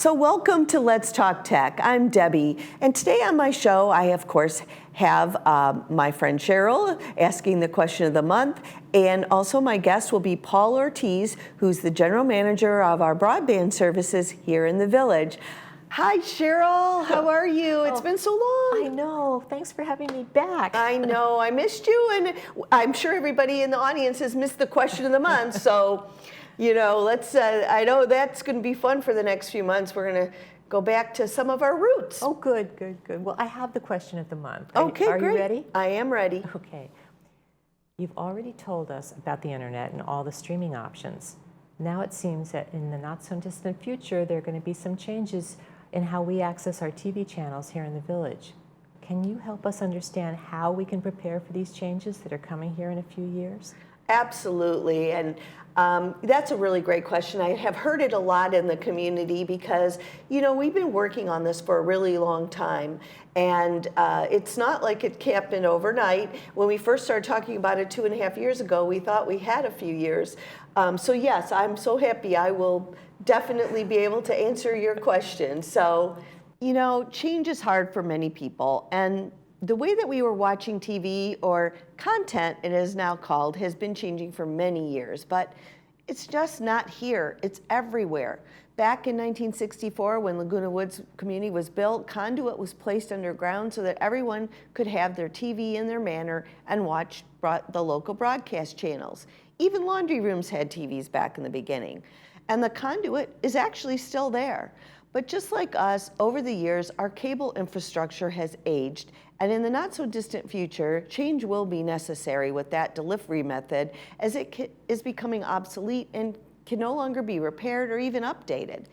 So welcome to Let's Talk Tech. I'm Debbie, and today on my show, I of course have my friend Cheryl asking the question of the month, and also my guest will be Paul Ortiz, who's the general manager of our broadband services here in the village. Hi, Cheryl. How are you? It's been so long. I know. Thanks for having me back. I know. I missed you, and I'm sure everybody in the audience has missed the question of the month. So, you know, let's. I know that's going to be fun for the next few months. We're going to go back to some of our roots. Oh, good. Well, I have the question of the month. Okay, Are great. you ready? I am ready. Okay. You've already told us about the internet and all the streaming options. Now it seems that in the not so distant future, there are going to be some changes in how we access our TV channels here in the village. Can you help us understand how we can prepare for these changes that are coming here in a few years? Absolutely, and that's a really great question. I have heard it a lot in the community because, you know, we've been working on this for a really long time, and it's not like it happened overnight. When we first started talking about it 2.5 years ago, we thought we had a few years. So yes, I'm so happy. I will definitely be able to answer your question. So, you know, change is hard for many people, and the way that we were watching TV, or content it is now called, has been changing for many years, but it's just not here. It's everywhere. Back in 1964, when Laguna Woods community was built, conduit was placed underground so that everyone could have their TV in their manor and watch the local broadcast channels. Even laundry rooms had TVs back in the beginning. And the conduit is actually still there. But just like us, over the years, our cable infrastructure has aged, and in the not so distant future, change will be necessary with that delivery method, as it is becoming obsolete and can no longer be repaired or even updated.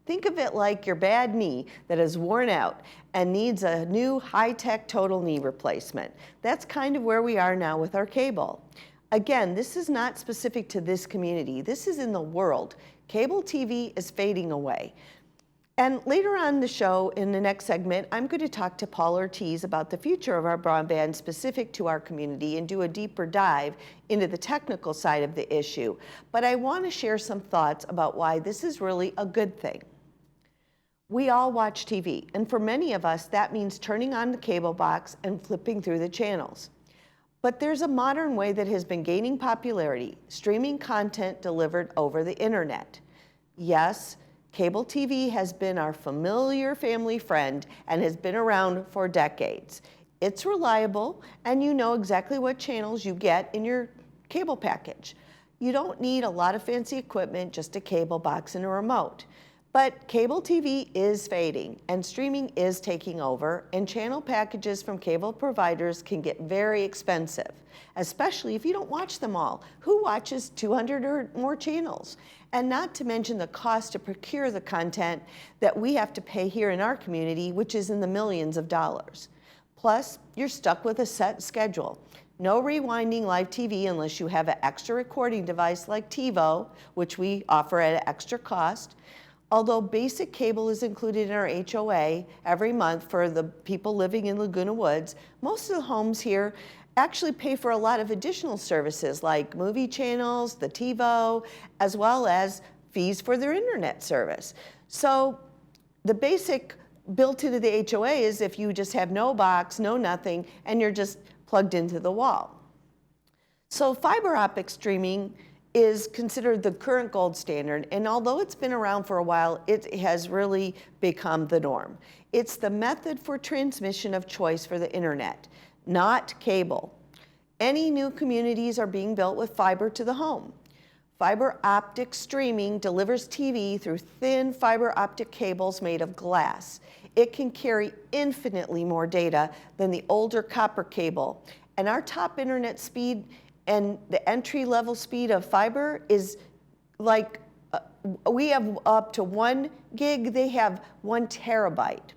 Think of it like your bad knee that is worn out and needs a new high-tech total knee replacement. That's kind of where we are now with our cable. Again, this is not specific to this community. This is in the world. Cable TV is fading away. And later on the show, in the next segment, I'm going to talk to Paul Ortiz about the future of our broadband specific to our community and do a deeper dive into the technical side of the issue. But I want to share some thoughts about why this is really a good thing. We all watch TV, and for many of us, that means turning on the cable box and flipping through the channels. But there's a modern way that has been gaining popularity: streaming content delivered over the internet. Yes, cable TV has been our familiar family friend and has been around for decades. It's reliable, and you know exactly what channels you get in your cable package. You don't need a lot of fancy equipment, just a cable box and a remote. But cable TV is fading, and streaming is taking over, and channel packages from cable providers can get very expensive, especially if you don't watch them all. Who watches 200 or more channels? And not to mention the cost to procure the content that we have to pay here in our community, which is in the millions of dollars. Plus, you're stuck with a set schedule. No rewinding live TV unless you have an extra recording device like TiVo, which we offer at an extra cost. Although basic cable is included in our HOA every month for the people living in Laguna Woods, most of the homes here actually pay for a lot of additional services like movie channels, the TiVo, as well as fees for their internet service. So the basic built into the HOA is if you just have no box, no nothing, and you're just plugged into the wall. So fiber optic streaming is considered the current gold standard, and although it's been around for a while, it has really become the norm. It's the method for transmission of choice for the internet, not cable. Any new communities are being built with fiber to the home. Fiber optic streaming delivers TV through thin fiber optic cables made of glass. It can carry infinitely more data than the older copper cable, and our top internet speed and the entry-level speed of fiber is like, we have up to 1 gig, they have 1 terabyte.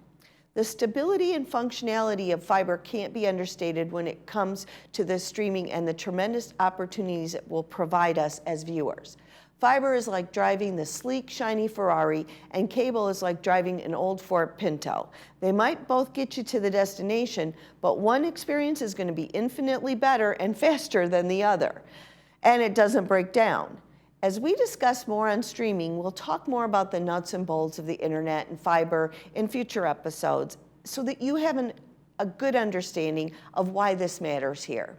The stability and functionality of fiber can't be understated when it comes to the streaming and the tremendous opportunities it will provide us as viewers. Fiber is like driving the sleek, shiny Ferrari, and cable is like driving an old Ford Pinto. They might both get you to the destination, but one experience is going to be infinitely better and faster than the other. And it doesn't break down. As we discuss more on streaming, we'll talk more about the nuts and bolts of the internet and fiber in future episodes so that you have a good understanding of why this matters here.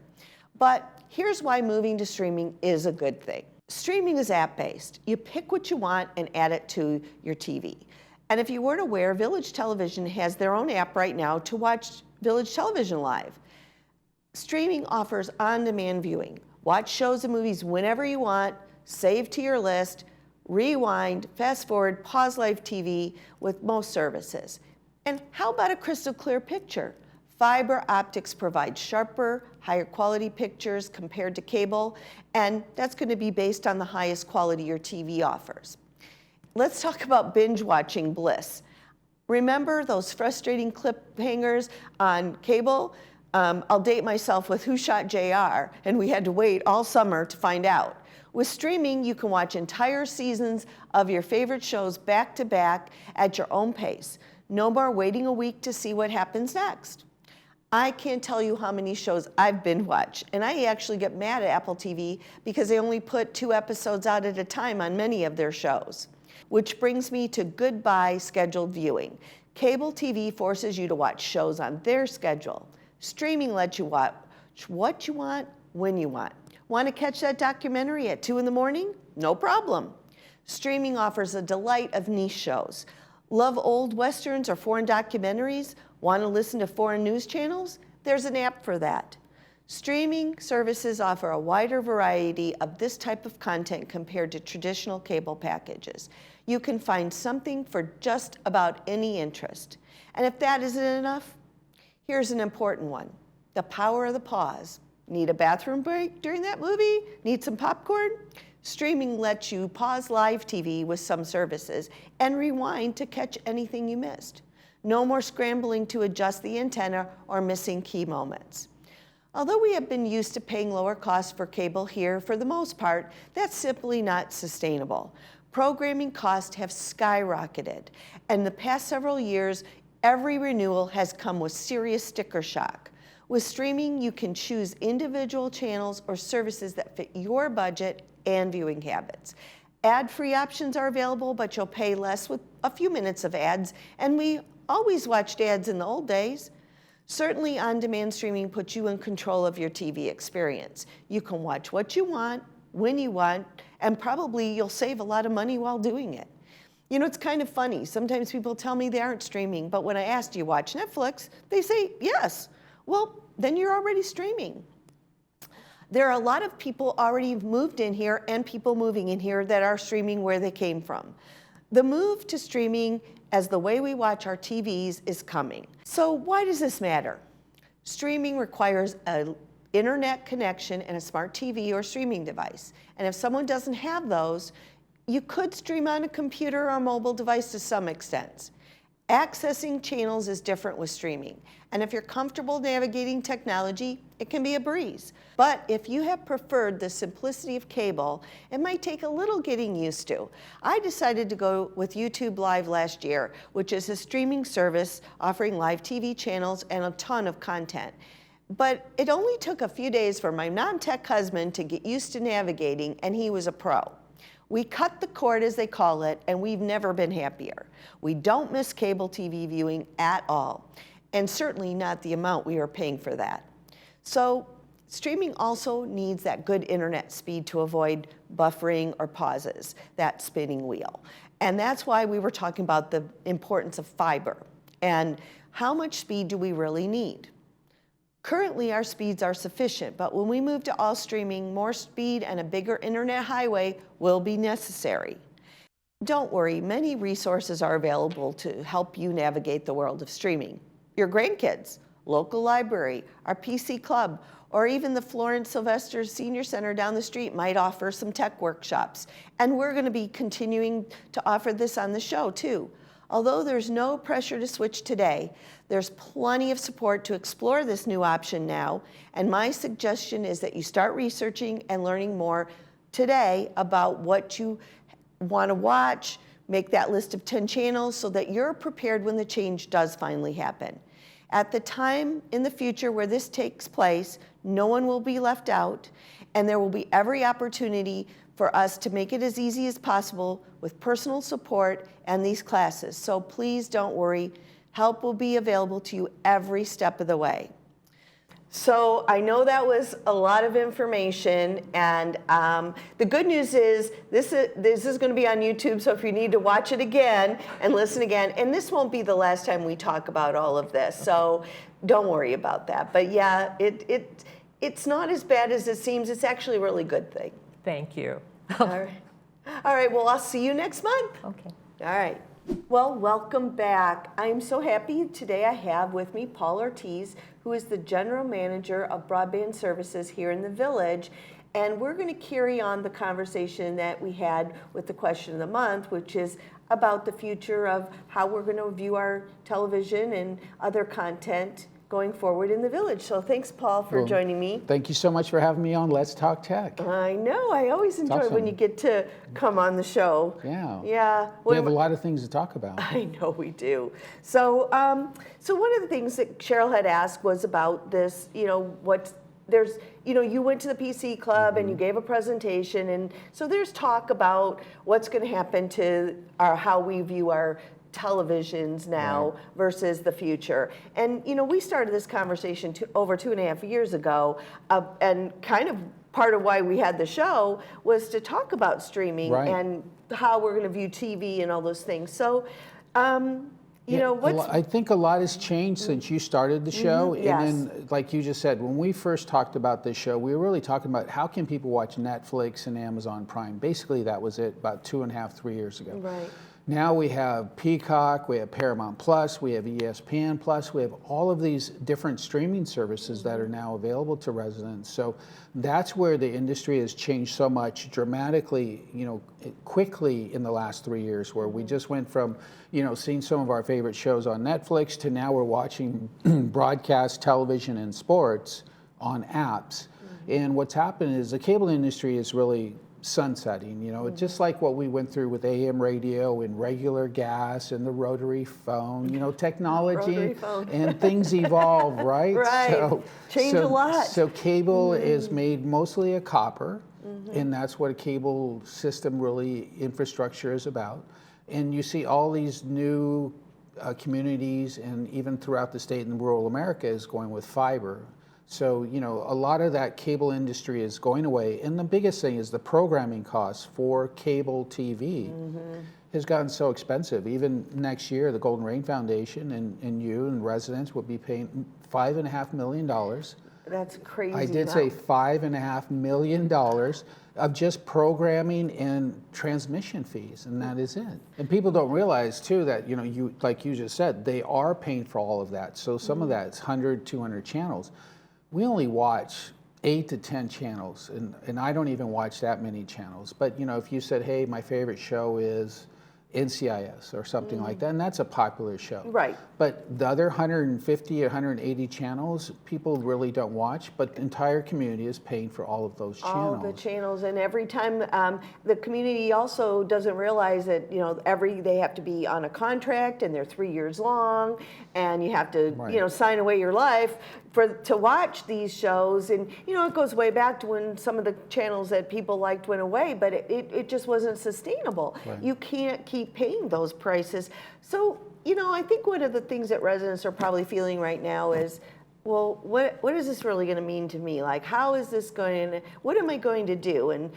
But here's why moving to streaming is a good thing. Streaming is app-based. You pick what you want and add it to your TV. And if you weren't aware, Village Television has their own app right now to watch Village Television live. Streaming offers on-demand viewing. Watch shows and movies whenever you want, save to your list, rewind, fast forward, pause live TV with most services. And how about a crystal clear picture? Fiber optics provides sharper, higher quality pictures compared to cable, and that's going to be based on the highest quality your TV offers. Let's talk about binge watching bliss. Remember those frustrating cliffhangers on cable? I'll date myself with Who Shot JR, and we had to wait all summer to find out. With streaming, you can watch entire seasons of your favorite shows back to back at your own pace. No more waiting a week to see what happens next. I can't tell you how many shows I've binge watched, and I actually get mad at Apple TV because they only put 2 episodes out at a time on many of their shows. Which brings me to goodbye scheduled viewing. Cable TV forces you to watch shows on their schedule. Streaming lets you watch what you want, when you want. Want to catch that documentary at 2 in the morning? No problem. Streaming offers a delight of niche shows. Love old westerns or foreign documentaries? Want to listen to foreign news channels? There's an app for that. Streaming services offer a wider variety of this type of content compared to traditional cable packages. You can find something for just about any interest. And if that isn't enough, here's an important one. The power of the pause. Need a bathroom break during that movie? Need some popcorn? Streaming lets you pause live TV with some services and rewind to catch anything you missed. No more scrambling to adjust the antenna or missing key moments. Although we have been used to paying lower costs for cable here for the most part, that's simply not sustainable. Programming costs have skyrocketed, and the past several years, every renewal has come with serious sticker shock. With streaming, you can choose individual channels or services that fit your budget and viewing habits. Ad-free options are available, but you'll pay less with a few minutes of ads, and we always watched ads in the old days. Certainly, on-demand streaming puts you in control of your TV experience. You can watch what you want, when you want, and probably you'll save a lot of money while doing it. You know, it's kind of funny. Sometimes people tell me they aren't streaming, but when I ask, do you watch Netflix? They say, yes. Well, then you're already streaming. There are a lot of people already moved in here and people moving in here that are streaming where they came from. The move to streaming as the way we watch our TVs is coming. So why does this matter? Streaming requires an internet connection and a smart TV or streaming device. And if someone doesn't have those, you could stream on a computer or mobile device to some extent. Accessing channels is different with streaming. And if you're comfortable navigating technology, it can be a breeze. But if you have preferred the simplicity of cable, it might take a little getting used to. I decided to go with YouTube Live last year, which is a streaming service offering live TV channels and a ton of content. But it only took a few days for my non-tech husband to get used to navigating, and he was a pro. We cut the cord, as they call it, and we've never been happier. We don't miss cable TV viewing at all, and certainly not the amount we are paying for that. So streaming also needs that good internet speed to avoid buffering or pauses, that spinning wheel. And that's why we were talking about the importance of fiber and how much speed do we really need. Currently, our speeds are sufficient, but when we move to all streaming, more speed and a bigger internet highway will be necessary. Don't worry, many resources are available to help you navigate the world of streaming. Your grandkids, local library, our PC club, or even the Florence Sylvester Senior Center down the street might offer some tech workshops. And we're going to be continuing to offer this on the show too. Although there's no pressure to switch today, there's plenty of support to explore this new option now, and my suggestion is that you start researching and learning more today about what you want to watch, make that list of 10 channels so that you're prepared when the change does finally happen. At the time in the future where this takes place, no one will be left out, and there will be every opportunity for us to make it as easy as possible with personal support and these classes. So please don't worry. Help will be available to you every step of the way. So I know that was a lot of information, and the good news is this is going to be on YouTube, so if you need to watch it again and listen again, and this won't be the last time we talk about all of this, so don't worry about that. But yeah, it's not as bad as it seems. It's actually a really good thing. Thank you. All right, well, I'll see you next month. Okay. All right. Well, welcome back. I'm so happy today I have with me Paul Ortiz, who is the General Manager of Broadband Services here in the Village. And we're going to carry on the conversation that we had with the question of the month, which is about the future of how we're going to view our television and other content going forward in the Village. So thanks, Paul, for joining me. Thank you so much for having me on Let's Talk Tech. I know. I always enjoy when you get to come on the show. Yeah. Yeah. We have a lot of things to talk about. I know we do. So, so one of the things that Cheryl had asked was about this, you went to the PC Club and you gave a presentation, and so there's talk about what's going to happen to how we view our televisions now versus the future. And we started this conversation over 2.5 years ago, and kind of part of why we had the show was to talk about streaming and how we're going to view TV and all those things. So I think a lot has changed since you started the show. Yes. And then, like you just said, when we first talked about this show, we were really talking about how can people watch Netflix and Amazon Prime. Basically, that was it about 2.5, 3 years ago. Right. Now we have Peacock, we have Paramount Plus, we have ESPN Plus, we have all of these different streaming services that are now available to residents. So that's where the industry has changed so much dramatically, quickly in the last 3 years, where we just went from, seeing some of our favorite shows on Netflix to now we're watching broadcast television and sports on apps. And what's happened is the cable industry is really sunsetting, just like what we went through with AM radio and regular gas and the rotary phone, technology and things evolve, right? Right. Change a lot. So cable is made mostly of copper, and that's what a cable system really infrastructure is about. And you see all these new communities, and even throughout the state and rural America is going with fiber. So, a lot of that cable industry is going away. And the biggest thing is the programming costs for cable TV has gotten so expensive. Even next year, the Golden Rain Foundation and you and residents will be paying $5.5 million. That's crazy. I did say $5.5 million of just programming and transmission fees, and that is it. And people don't realize too that, like you just said, they are paying for all of that. So some of that is 100, 200 channels. We only watch 8 to 10 channels, and I don't even watch that many channels. But if you said, hey, my favorite show is NCIS or something like that, and that's a popular show. Right. But the other 150 or 180 channels, people really don't watch, but the entire community is paying for all of those channels. All the channels, and every time the community also doesn't realize that they have to be on a contract, and they're 3 years long, and you have to sign away your life to watch these shows. And it goes way back to when some of the channels that people liked went away, but it just wasn't sustainable. Right. You can't keep paying those prices. So I think one of the things that residents are probably feeling right now is, well, what is this really going to mean to me? Like, how is this what am I going to do? And,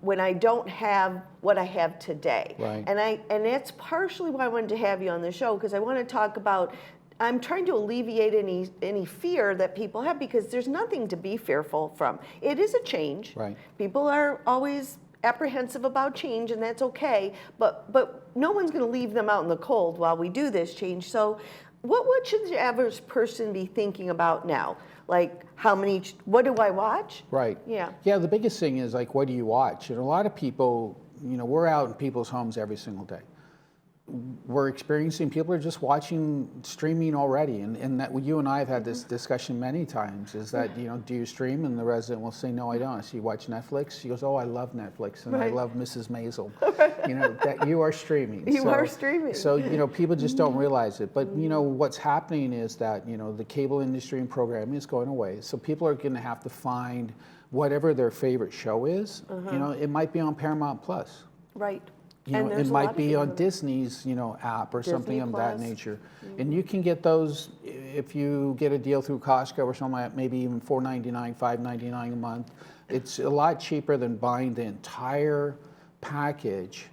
when I don't have what I have today. Right. And that's partially why I wanted to have you on the show, because I want to talk about, I'm trying to alleviate any fear that people have, because there's nothing to be fearful from. It is a change. Right. People are always apprehensive about change, and that's okay, but no one's going to leave them out in the cold while we do this change. So what should the average person be thinking about now? Like, what do I watch? Right. Yeah. Yeah, the biggest thing is, like, what do you watch? And a lot of people, we're out in people's homes every single day. We're experiencing, people are just watching streaming already, and that you and I have had this discussion many times, is that, do you stream? And the resident will say, no, I don't. I say, you watch Netflix? She goes, oh, I love Netflix, and I love Mrs. Maisel. That you are streaming. You are streaming. So, people just don't realize it. But, what's happening is that, the cable industry and programming is going away. So people are going to have to find whatever their favorite show is. You know, it might be on Paramount Plus. Right. You know, it might be on Disney's, you know, app or something of that nature. And you can get those if you get a deal through Costco or something like that, maybe even $4.99, $5.99 a month. It's a lot cheaper than buying the entire package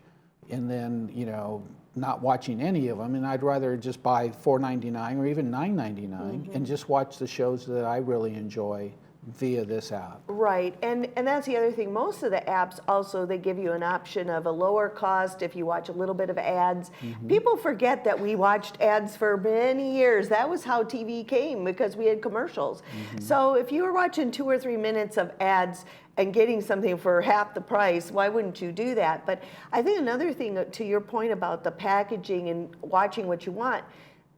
and then, you know, not watching any of them. And I'd rather just buy $4.99 or even $9.99 and just watch the shows that I really enjoy via this app. Right, and that's the other thing. Most of the apps also, they give you an option of a lower cost if you watch a little bit of ads. People forget that we watched ads for many years. That was how TV came, because we had commercials. So if you were watching 2 or 3 minutes of ads and getting something for half the price, why wouldn't you do that? But I think another thing, to your point about the packaging and watching what you want,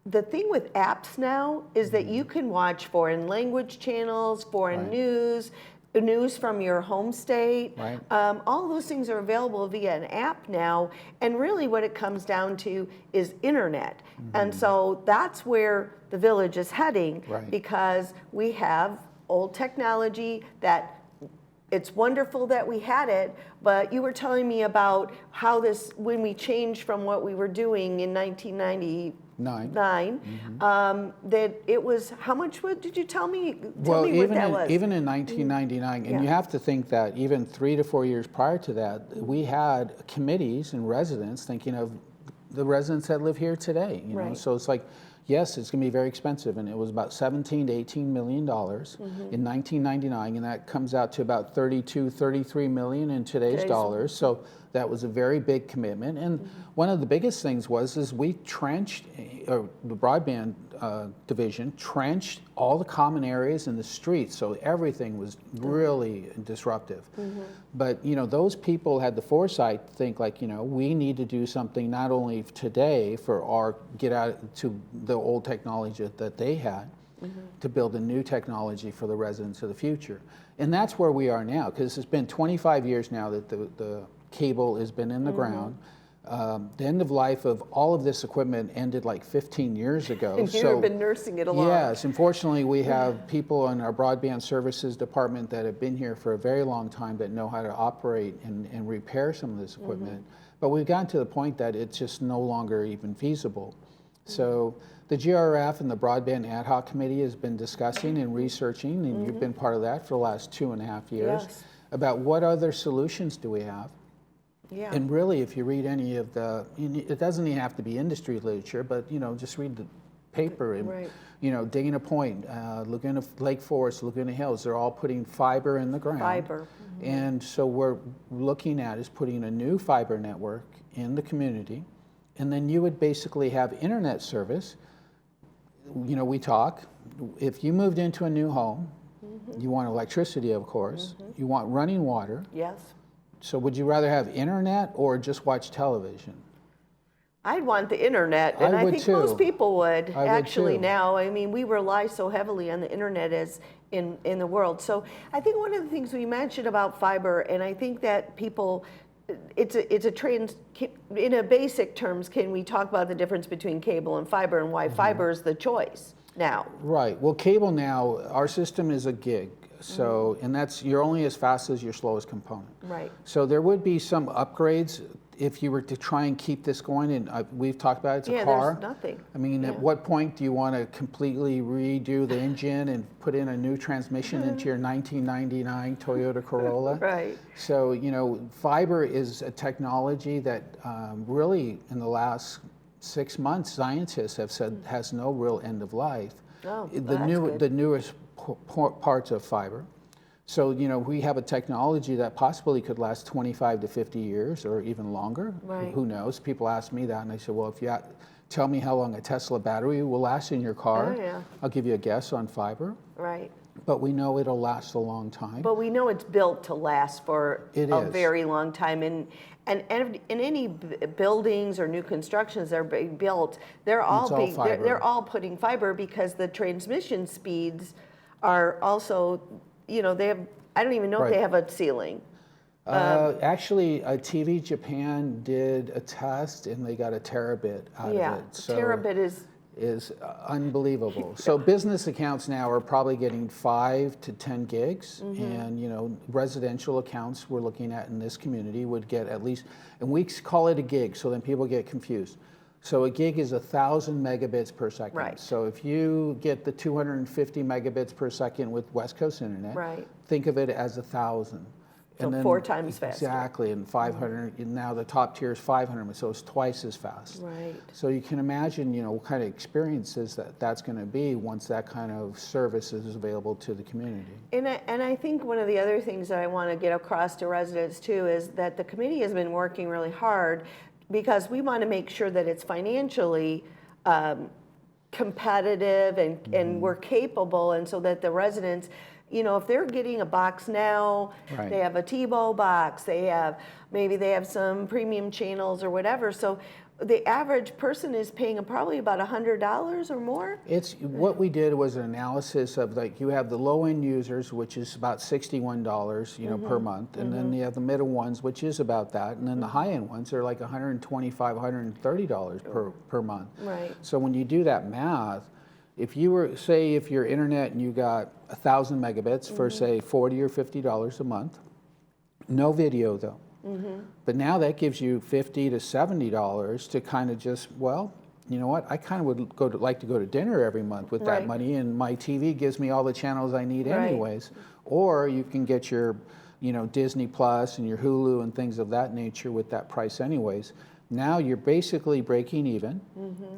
the thing with apps now is that you can watch foreign language channels, foreign news from your home state. Right. All those things are available via an app now. And really what it comes down to is internet. And so that's where the village is heading, because we have old technology that it's wonderful that we had it, but you were telling me about how this, when we changed from what we were doing in 1999, that it was, how much, what did you tell me? Tell me what that was. Even in 1999, and you have to think that even 3 to 4 years prior to that, we had committees and residents thinking of the residents that live here today. You know? So it's like, yes, it's going to be very expensive, and it was about $17 to $18 million in 1999, and that comes out to about 32, 33 million in today's dollars. So that was a very big commitment, and one of the biggest things was we trenched, or the broadband division trenched all the common areas in the streets, so everything was really disruptive. But you know, those people had the foresight to think, like, you know, we need to do something not only today for our get out to the old technology that they had, to build a new technology for the residents of the future. And that's where we are now, because it's been 25 years now that the cable has been in the ground. The end of life of all of this equipment ended like 15 years ago. And you've been nursing it along. Yes, unfortunately we have people in our broadband services department that have been here for a very long time that know how to operate and repair some of this equipment. But we've gotten to the point that it's just no longer even feasible. So the GRF and the Broadband Ad Hoc Committee has been discussing and researching, and you've been part of that for the last 2.5 years, about what other solutions do we have. And really, if you read any of the, it doesn't even have to be industry literature, but you know, just read the paper. And, you know, Dana Point, Laguna Lake Forest, Laguna Hills, they're all putting fiber in the ground. And so we're looking at is putting a new fiber network in the community, and then you would basically have internet service. You know, we talk. If you moved into a new home, you want electricity, of course. You want running water. So would you rather have internet or just watch television? I'd want the internet, and I think most people would actually now. I mean, we rely so heavily on the internet as in the world. So I think one of the things we mentioned about fiber, and I think that people, it's a trans, in a basic terms, can we talk about the difference between cable and fiber and why fiber is the choice now? Right. Well, cable now, our system is a gig. So, and that's, you're only as fast as your slowest component. So there would be some upgrades if you were to try and keep this going, and we've talked about it, it's a car. There's nothing. I mean, at what point do you want to completely redo the engine and put in a new transmission into your 1999 Toyota Corolla? So, you know, fiber is a technology that really in the last 6 months, scientists have said has no real end of life. The newest parts of fiber. So, you know, we have a technology that possibly could last 25 to 50 years or even longer. Who knows? People ask me that, and I said, well, if you tell me how long a Tesla battery will last in your car, I'll give you a guess on fiber. But we know it'll last a long time. But we know it's built to last for a very long time. And in any buildings or new constructions that are being built, they're all putting fiber, because the transmission speeds are also, you know, they have, I don't even know if they have a ceiling. Actually, TV Japan did a test and they got a terabit out of it. So terabit is is unbelievable. So business accounts now are probably getting 5 to 10 gigs, and you know, residential accounts we're looking at in this community would get at least, and we call it a gig, so then people get confused. So a gig is 1,000 megabits per second. Right. So if you get the 250 megabits per second with West Coast Internet, Right. think of it as 1,000. So 4 times faster. Exactly, and 500, and now the top tier is 500, so it's twice as fast. Right. So you can imagine, you know, what kind of experiences that's going to be once that kind of service is available to the community. And I think one of the other things that I want to get across to residents too is that the committee has been working really hard because we want to make sure that it's financially competitive and we're capable, and so that the residents, you know, if they're getting a box now, Right. they have a TiVo box, maybe they have some premium channels or whatever. So the average person is paying probably about $100 or more. It's what we did was an analysis of, like, you have the low end users, which is about $61, you know, per month, and then you have the middle ones, which is about that, and then the high end ones are like $125, $130 per month. Right. So when you do that math, if you were, say, if your internet and you got 1,000 megabits for say $40 or $50 a month, no video though. But now that gives you $50 to $70 to kind of just, well, you know what? I kind of would like to go to dinner every month with that Right. money, and my TV gives me all the channels I need Right. anyways. Or you can get your, you know, Disney Plus and your Hulu and things of that nature with that price anyways. Now you're basically breaking even,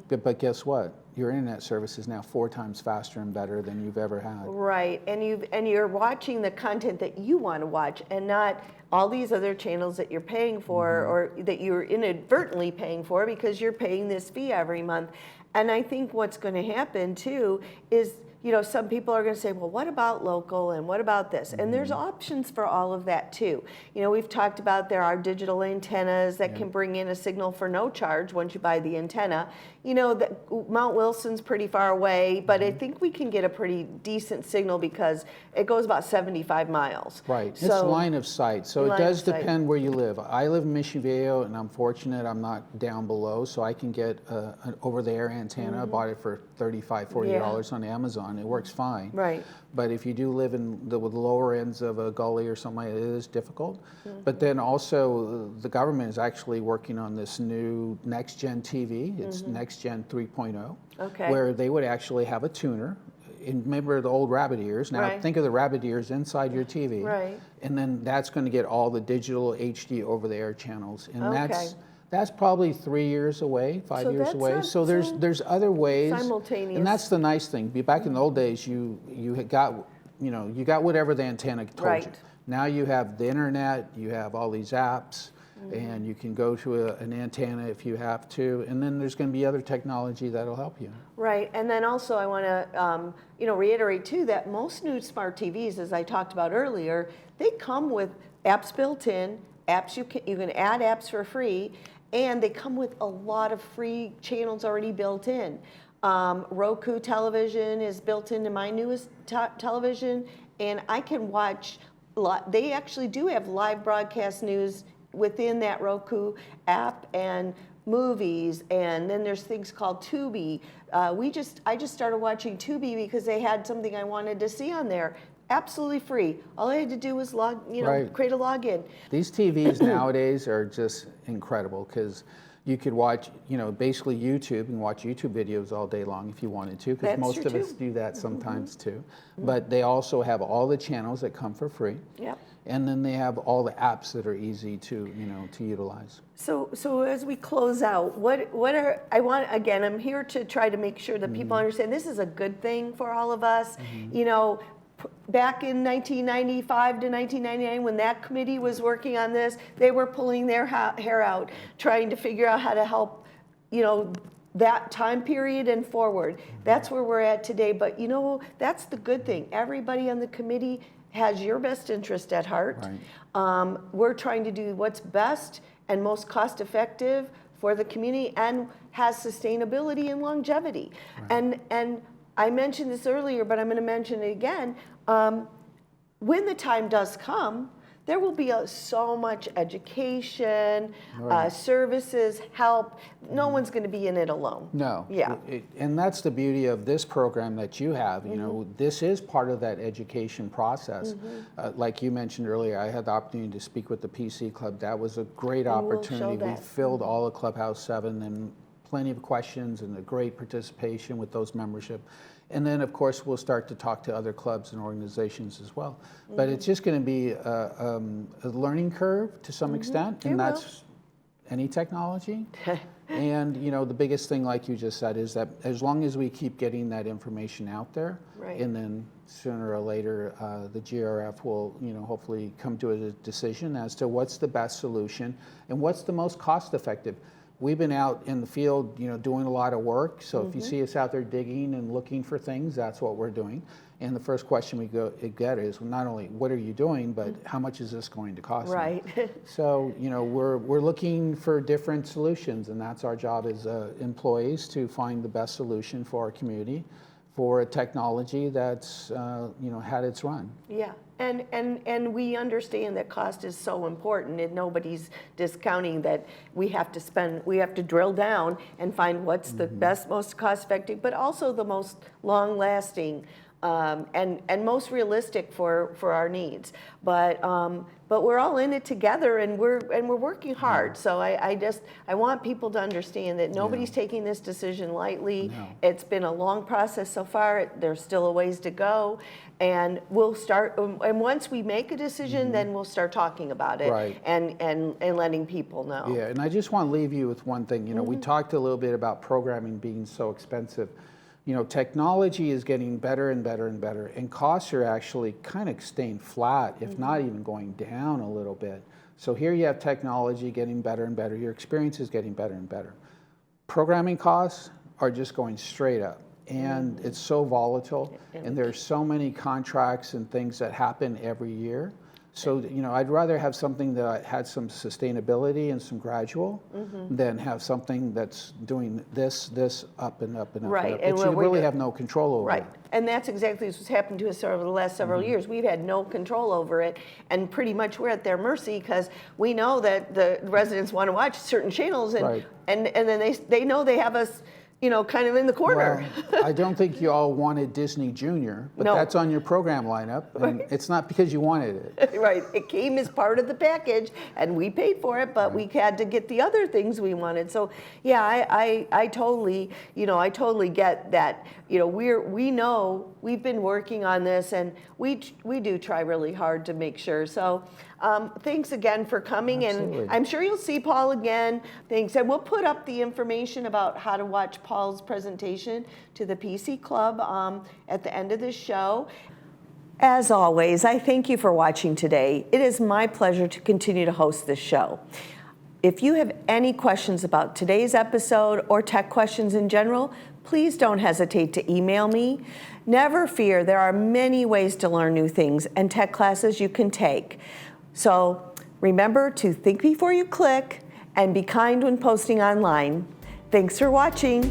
but guess what? Your internet service is now 4 times faster and better than you've ever had. Right, and you're watching the content that you want to watch, and not all these other channels that you're paying for, or that you're inadvertently paying for because you're paying this fee every month. And I think what's going to happen too is, you know, some people are going to say, well, what about local and what about this? And there's options for all of that too. You know, we've talked about there are digital antennas that can bring in a signal for no charge once you buy the antenna. You know, Mount Wilson's pretty far away, but I think we can get a pretty decent signal because it goes about 75 miles. Right, So, it's line of sight, so it line does of sight. depend where you live. I live in Mission Viejo, and I'm fortunate I'm not down below, so I can get an over-the-air antenna. I bought it for $35, $40 on Amazon. It works fine. Right. But if you do live in the lower ends of a gully or something like that, it is difficult. But then also, the government is actually working on this new next-gen TV. It's next-gen 3.0, Okay. where they would actually have a tuner. And remember the old rabbit ears. Now Right. think of the rabbit ears inside your TV. Right. And then that's going to get all the digital HD over-the-air channels. And Okay. that's probably 3 years away, 5 So years that's away. not So so there's other ways. simultaneous. And that's the nice thing. Back in the old days, you had got, you know, you got whatever the antenna told you. Right. Now you have the internet, you have all these apps, and you can go to an antenna if you have to. And then there's going to be other technology that'll help you. Right, and then also I want to, you know, reiterate too that most new smart TVs, as I talked about earlier, they come with apps built in. Apps you can add apps for free, and they come with a lot of free channels already built in. Roku television is built into my newest television, and I can watch. They actually do have live broadcast news within that Roku app, and movies, and then there's things called Tubi. I just started watching Tubi because they had something I wanted to see on there. Absolutely free. All I had to do was Right. create a login. These TVs nowadays are just incredible because you could watch, you know, basically YouTube and watch YouTube videos all day long if you wanted to, because That's most true of us too. do that sometimes too. But they also have all the channels that come for free. Yep. And then they have all the apps that are easy to, you know, to utilize. So as we close out, I'm here to try to make sure that people understand this is a good thing for all of us. You know, back in 1995 to 1999, when that committee was working on this, they were pulling their hair out, trying to figure out how to help, you know, that time period and forward. That's where we're at today. But you know, that's the good thing. Everybody on the committee has your best interest at heart. Right. We're trying to do what's best and most cost effective for the community and has sustainability and longevity. Right. And I mentioned this earlier, but I'm going to mention it again. When the time does come, there will be so much education, Right. services, help. No one's going to be in it alone. No. Yeah. And that's the beauty of this program that you have. You know, this is part of that education process. Like you mentioned earlier, I had the opportunity to speak with the PC Club. That was a great And we'll opportunity. show We that. filled all of Clubhouse 7 and plenty of questions and a great participation with those membership. And then, of course, we'll start to talk to other clubs and organizations as well. But it's just going to be a learning curve to some extent, and It will. that's any technology. And you know, the biggest thing, like you just said, is that as long as we keep getting that information out there, Right. and then sooner or later, the GRF will, you know, hopefully come to a decision as to what's the best solution and what's the most cost-effective. We've been out in the field, you know, doing a lot of work. So if you see us out there digging and looking for things, that's what we're doing. And the first question we get is not only what are you doing, but how much is this going to cost? Right. So, you know, we're looking for different solutions, and that's our job as employees, to find the best solution for our community, for a technology that's, you know, had its run. Yeah, and we understand that cost is so important, and nobody's discounting that we have to drill down and find what's the best, most cost-effective, but also the most long-lasting and most realistic for our needs. But we're all in it together, and we're working hard. So I want people to understand that nobody's taking this decision lightly. No. It's been a long process so far. There's still a ways to go, and we'll start. And once we make a decision, then we'll start talking about it, Right. and letting people know. Yeah, and I just want to leave you with one thing. You know, we talked a little bit about programming being so expensive. You know, technology is getting better and better and better, and costs are actually kind of staying flat, if not even going down a little bit. So here you have technology getting better and better. Your experience is getting better and better. Programming costs are just going straight up, and it's so volatile, and there's so many contracts and things that happen every year. So, you know, I'd rather have something that had some sustainability and some gradual than have something that's doing this up and up and up Right, and up, and which you what we're really doing- have no control over. Right, and that's exactly what's happened to us over the last several years. We've had no control over it, and pretty much we're at their mercy because we know that the residents want to watch certain channels, and Right. and then they know they have us, you know, kind of in the corner. Well, I don't think you all wanted Disney Junior, but No. that's on your program lineup, and it's not because you wanted it. Right, it came as part of the package, and we paid for it, but we had to get the other things we wanted. So, yeah, I totally, you know, I totally get that. You know, we know we've been working on this, and we do try really hard to make sure. So, thanks again for coming, Absolutely. and I'm sure you'll see Paul again. Thanks, and we'll put up the information about how to watch Paul's presentation to the PC Club at the end of the show. As always, I thank you for watching today. It is my pleasure to continue to host this show. If you have any questions about today's episode or tech questions in general, please don't hesitate to email me. Never fear, there are many ways to learn new things and tech classes you can take. So remember to think before you click and be kind when posting online. Thanks for watching.